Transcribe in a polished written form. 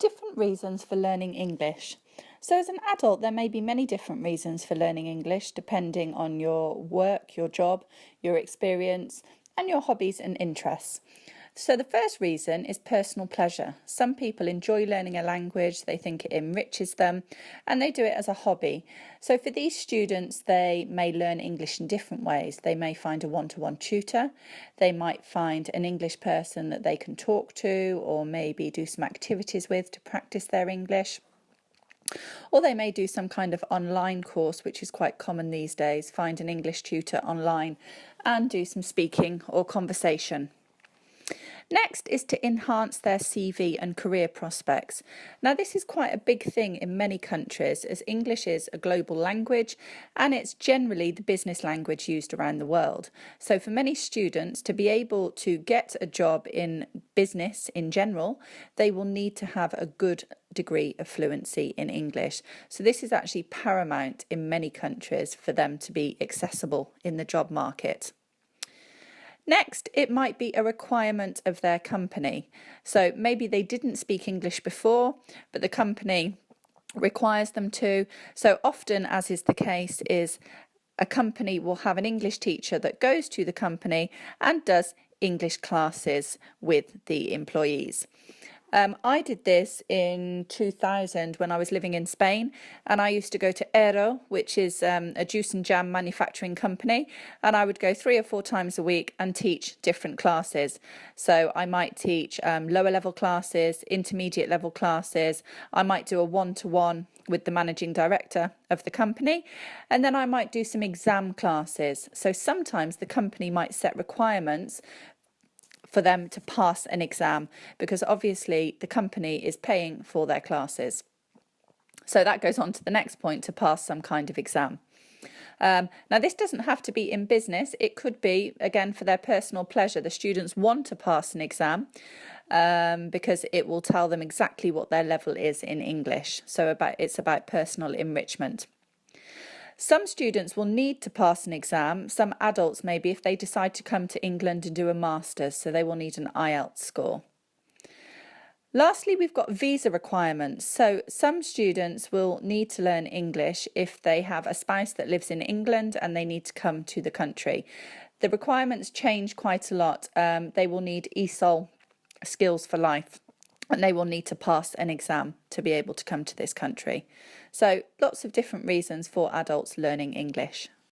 Different reasons for learning English. So as an adult, there may be many different reasons for learning English depending on your work, your job, your experience, and your hobbies and interests. So the first reason is personal pleasure. Some people enjoy learning a language, they think it enriches them, and they do it as a hobby. So for these students, they may learn English in different ways. They may find a one-to-one tutor, they might find an English person that they can talk to or maybe do some activities with to practice their English. Or they may do some kind of online course, which is quite common these days, find an English tutor online and do some speaking or conversation. Next is to enhance their CV and career prospects. Now this is quite a big thing in many countries as English is a global language and it's generally the business language used around the world. So for many students to be able to get a job in business in general, they will need to have a good degree of fluency in English. So this is actually paramount in many countries for them to be accessible in the job market. Next, it might be a requirement of their company. So maybe they didn't speak English before, but the company requires them to. So often, as is the case, is a company will have an English teacher that goes to the company and does English classes with the employees. I did this in 2000 when I was living in Spain, and I used to go to Ero, which is a juice and jam manufacturing company, and I would go 3 or 4 times a week and teach different classes. So I might teach lower level classes, intermediate level classes, I might do a one-to-one with the managing director of the company, and then I might do some exam classes. So sometimes the company might set requirements for them to pass an exam because obviously the company is paying for their classes. So that goes on to the next point, to pass some kind of exam. Now this doesn't have to be in business, it could be again for their personal pleasure. The students want to pass an exam because it will tell them exactly what their level is in English. So it's about personal enrichment. Some students will need to pass an exam, some adults maybe if they decide to come to England and do a master's, so they will need an IELTS score. Lastly, we've got visa requirements. So some students will need to learn English if they have a spouse that lives in England and they need to come to the country. The requirements change quite a lot. They will need ESOL skills for life, and they will need to pass an exam to be able to come to this country. So lots of different reasons for adults learning English.